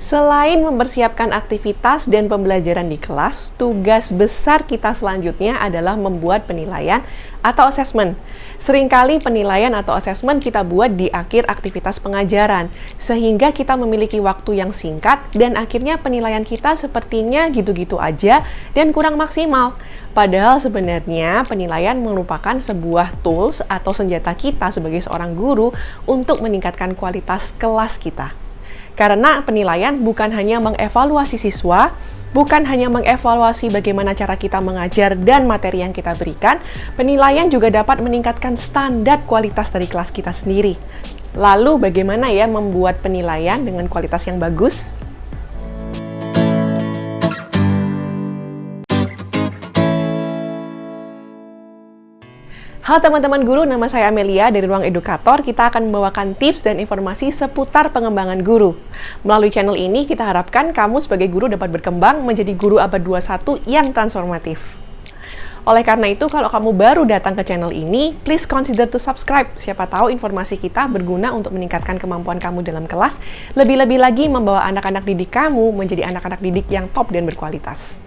Selain mempersiapkan aktivitas dan pembelajaran di kelas, tugas besar kita selanjutnya adalah membuat penilaian atau asesmen. Seringkali penilaian atau asesmen kita buat di akhir aktivitas pengajaran, sehingga kita memiliki waktu yang singkat dan akhirnya penilaian kita sepertinya gitu-gitu aja dan kurang maksimal. Padahal sebenarnya penilaian merupakan sebuah tools atau senjata kita sebagai seorang guru untuk meningkatkan kualitas kelas kita. Karena penilaian bukan hanya mengevaluasi siswa, bukan hanya mengevaluasi bagaimana cara kita mengajar dan materi yang kita berikan, penilaian juga dapat meningkatkan standar kualitas dari kelas kita sendiri. Lalu bagaimana ya membuat penilaian dengan kualitas yang bagus? Halo teman-teman guru, nama saya Amelia dari Ruang Edukator. Kita akan membawakan tips dan informasi seputar pengembangan guru. Melalui channel ini, kita harapkan kamu sebagai guru dapat berkembang menjadi guru abad 21 yang transformatif. Oleh karena itu, kalau kamu baru datang ke channel ini, please consider to subscribe. Siapa tahu informasi kita berguna untuk meningkatkan kemampuan kamu dalam kelas, lebih-lebih lagi membawa anak-anak didik kamu menjadi anak-anak didik yang top dan berkualitas.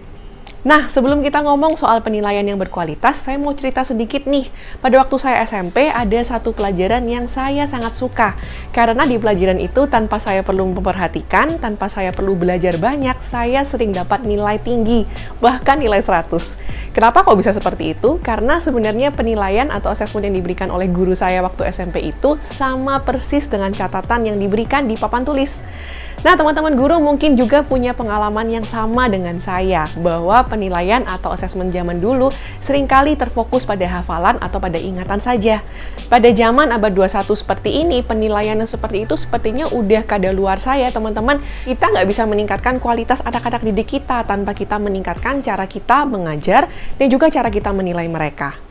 Nah, sebelum kita ngomong soal penilaian yang berkualitas, saya mau cerita sedikit nih. Pada waktu saya SMP, ada satu pelajaran yang saya sangat suka. Karena di pelajaran itu, tanpa saya perlu memperhatikan, tanpa saya perlu belajar banyak, saya sering dapat nilai tinggi, bahkan nilai 100. Kenapa kok bisa seperti itu? Karena sebenarnya penilaian atau asesmen yang diberikan oleh guru saya waktu SMP itu sama persis dengan catatan yang diberikan di papan tulis. Nah, teman-teman guru mungkin juga punya pengalaman yang sama dengan saya, bahwa penilaian atau asesmen zaman dulu seringkali terfokus pada hafalan atau pada ingatan saja. Pada zaman abad 21 seperti ini, penilaian yang seperti itu sepertinya udah kadaluarsa saya, teman-teman. Kita nggak bisa meningkatkan kualitas anak-anak didik kita tanpa kita meningkatkan cara kita mengajar dan juga cara kita menilai mereka.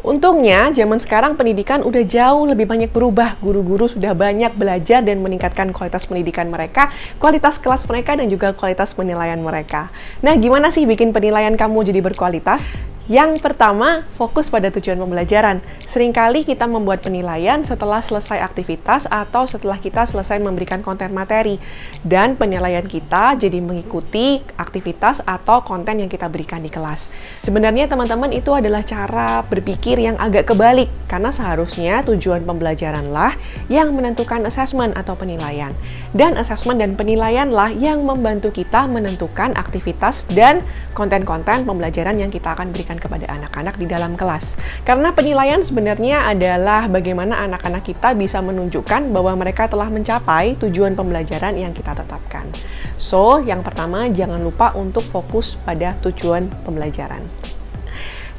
Untungnya, zaman sekarang pendidikan udah jauh lebih banyak berubah. Guru-guru sudah banyak belajar dan meningkatkan kualitas pendidikan mereka, kualitas kelas mereka, dan juga kualitas penilaian mereka. Nah, gimana sih bikin penilaian kamu jadi berkualitas? Yang pertama, fokus pada tujuan pembelajaran. Seringkali kita membuat penilaian setelah selesai aktivitas atau setelah kita selesai memberikan konten materi. Dan penilaian kita jadi mengikuti aktivitas atau konten yang kita berikan di kelas. Sebenarnya teman-teman itu adalah cara berpikir yang agak kebalik. Karena seharusnya tujuan pembelajaranlah yang menentukan asesmen atau penilaian. Dan asesmen dan penilaianlah yang membantu kita menentukan aktivitas dan konten-konten pembelajaran yang kita akan berikan kepada anak-anak di dalam kelas. Karena penilaian sebenarnya adalah bagaimana anak-anak kita bisa menunjukkan bahwa mereka telah mencapai tujuan pembelajaran yang kita tetapkan. So, yang pertama jangan lupa untuk fokus pada tujuan pembelajaran.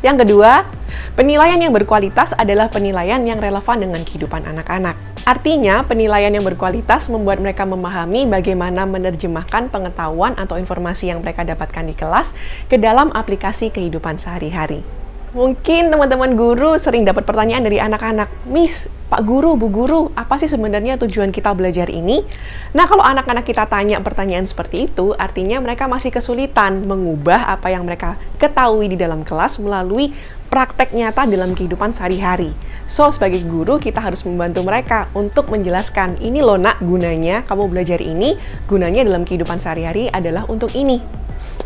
Yang kedua, penilaian yang berkualitas adalah penilaian yang relevan dengan kehidupan anak-anak. Artinya, penilaian yang berkualitas membuat mereka memahami bagaimana menerjemahkan pengetahuan atau informasi yang mereka dapatkan di kelas ke dalam aplikasi kehidupan sehari-hari. Mungkin teman-teman guru sering dapat pertanyaan dari anak-anak, "Miss, Pak Guru, Bu Guru, apa sih sebenarnya tujuan kita belajar ini?" Nah, kalau anak-anak kita tanya pertanyaan seperti itu, artinya mereka masih kesulitan mengubah apa yang mereka ketahui di dalam kelas melalui praktek nyata dalam kehidupan sehari-hari. So, sebagai guru, kita harus membantu mereka untuk menjelaskan, ini loh nak gunanya, kamu belajar ini, gunanya dalam kehidupan sehari-hari adalah untuk ini.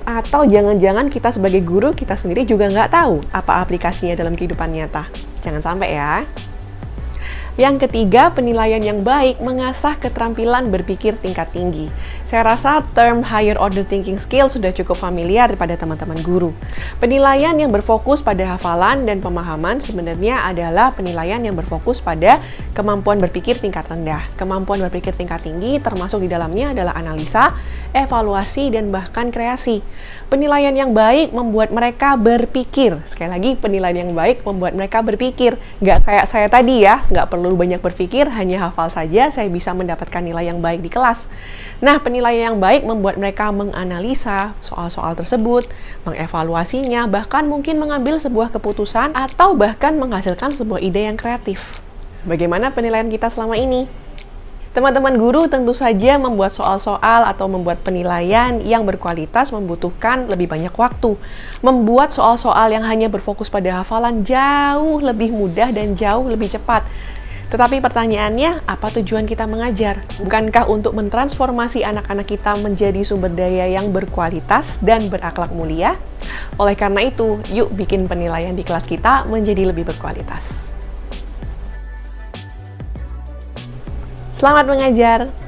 Atau jangan-jangan kita sebagai guru, kita sendiri juga nggak tahu apa aplikasinya dalam kehidupan nyata. Jangan sampai ya. Yang ketiga, penilaian yang baik mengasah keterampilan berpikir tingkat tinggi. Saya rasa term higher order thinking skill sudah cukup familiar pada teman-teman guru. Penilaian yang berfokus pada hafalan dan pemahaman sebenarnya adalah penilaian yang berfokus pada kemampuan berpikir tingkat rendah. Kemampuan berpikir tingkat tinggi termasuk di dalamnya adalah analisa, evaluasi, dan bahkan kreasi. Penilaian yang baik membuat mereka berpikir. Sekali lagi, penilaian yang baik membuat mereka berpikir. Nggak kayak saya tadi ya, nggak perlu banyak berpikir, hanya hafal saja, saya bisa mendapatkan nilai yang baik di kelas. Nah, penilaian yang baik membuat mereka menganalisa soal-soal tersebut, mengevaluasinya, bahkan mungkin mengambil sebuah keputusan atau bahkan menghasilkan sebuah ide yang kreatif. Bagaimana penilaian kita selama ini? Teman-teman guru tentu saja membuat soal-soal atau membuat penilaian yang berkualitas membutuhkan lebih banyak waktu. Membuat soal-soal yang hanya berfokus pada hafalan jauh lebih mudah dan jauh lebih cepat. Tetapi pertanyaannya, apa tujuan kita mengajar? Bukankah untuk mentransformasi anak-anak kita menjadi sumber daya yang berkualitas dan berakhlak mulia? Oleh karena itu, yuk bikin penilaian di kelas kita menjadi lebih berkualitas. Selamat mengajar!